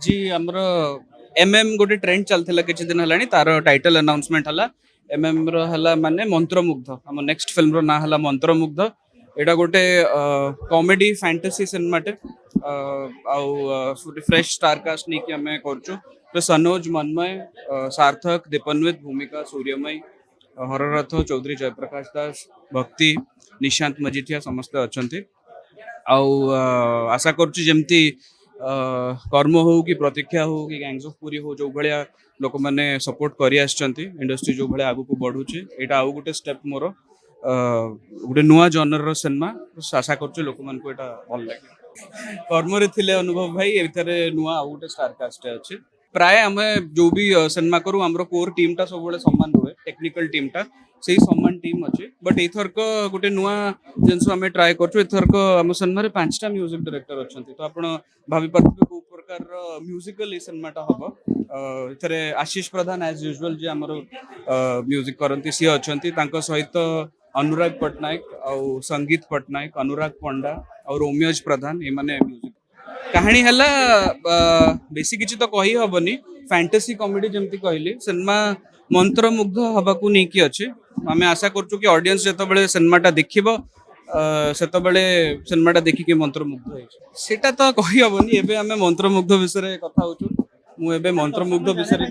जी हमरो एमएम गोटे ट्रेंड चलथिला किछि दिन हलानी तार टाइटल अनाउंसमेंट हला एमएम रो हला माने मंत्रमुग्ध हम नेक्स्ट फिल्म रो ना हला मंत्रमुग्ध एटा गोटे कॉमेडी फैंटेसी सिनेमा टे फ्रेश स्टार कास्ट नहीं कि हमें करछु तो सनोज मनमय सार्थक दीपन्वित भूमिका सूर्यमय हररथ चौधरी जयप्रकाश दास भक्ति निशांत मजिठिया समस्त अछंती आउ आशा करुच्ची जमती कर्म हो कि प्रतीक्षा हो कि गैंग्स ऑफ पुरी हो जो भाया लोक मैंने सपोर्ट करी आछंती इंडस्ट्री जो भाया आगु को बढ़ुची एटा आउ गोटे स्टेप मोर गोटे नुआ जनर रो सिनेमा आशा करुच्ची लोक मन को एटा भल लागे कर्म रे थिले अनुभव भाई एथरे नुआ आउ गोटे स्टार कास्ट अछि प्राय आम जो भी सिनेमा करू आमर कोर टीम टा सब बड़े सम्मान हुए टेक्निकल टीम टा से सम्मान टीम अच्छे बट एथरक गोटे नुआ जिनस आम ट्राए कर एथरक आम सिनेमा रे 5टा म्यूजिक डायरेक्टर अच्छा तो आप भाभी पार्थिबे को प्रकार म्यूजिकल ये सिनेमाटा हम एथरे आशीष प्रधान एज यूजुअल जी आमर म्यूजिक करती सी अच्छा सहित अनुराग पट्टनायक आउ संगीत पट्टनायक अनुराग पंडा और रोमियोज प्रधान ये माने म्यूजिक कहानी है बेसी किसी तो कही हबनी फैंटेसी कॉमेडी जमती कहली सिनेमा मंत्रमुग्ध हवा को नहीं अच्छे आम आशा करूँ कि ऑडियंस जो सिनेमाटा देखिबो सेतबेले सिनेमाटा देखिके मंत्रमुग्ध होइछ सेटा तो कही हबनी एबे आमे मंत्रमुग्ध विषय कथा होछु मु एबे मंत्रमुग्ध विषय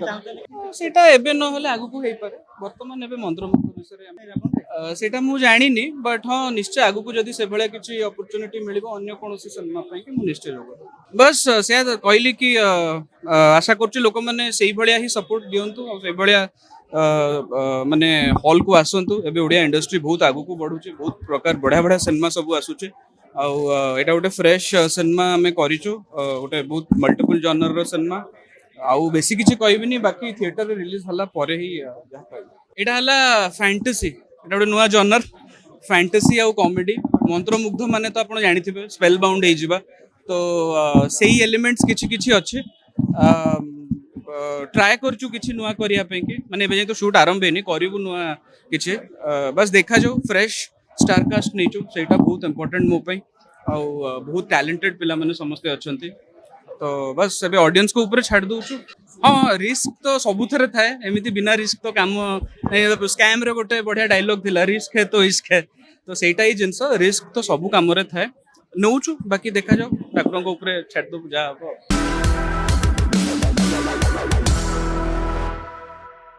सेटा एबे न होले आगु को हेइ पारे वर्तमान एबे मंत्रमुग्ध विषय सेटा मु जानिनी बट हाँ निश्चय आगु को जदी से भले किछि अपॉर्चुनिटी मिलिबो अन्य कोनोसी सिनेमा पई कि मु निश्चय जोग बस से कहली कि आशा करूँ लोक मैंने से भलिया ही सपोर्ट दियंतु और से भलिया माने हॉल को आसंतु एबे ओडिया इंडस्ट्री बहुत आगु को बढ़ुची बहुत प्रकार बढ़िया बढ़िया सिनेमा सब आसुचे एटा गोटे फ्रेश सिनेमा आमे करिचु गोटे बहुत मल्टीपल जनर रो सिनेमा आउ बेसी किछि कहबिनी बाकी थिएटर रे रिलीज हला परे ही जा कहबी एटा हला फैंटेसी एटा गोटे नुवा जनर फैंटेसी आउ कॉमेडी मंत्रमुग्ध माने तो आपण जानिथिबे स्पेल बाउंड हे जिबा तो सेही एलिमेंट्स किछि किछि अछि ट्राए करछु किछि नुआ करिया पे कि माने एबे तो शूट आरंभ हेनी करिवु नुआ किछि बस देखा जो फ्रेश स्टार कास्ट नेचु सेटा बहुत इंपोर्टेंट मो पई आ बहुत टैलेंटेड पिला माने समस्त अछंती तो बस एबे ऑडियंस को ऊपर छाड़ दूछु हाँ रिस्क तो सबुथरे थाए एमिति बिना रिस्क तो काम स्कैम रे गोटे बढ़िया डायलॉग थिला रिस्क है तो इश्क है तो सेटा ही जिंस रिस्क तो सबु काम रे थाए नौछु बाकी देखा जाओ ठाकुर ऊपर छाड़ दो जा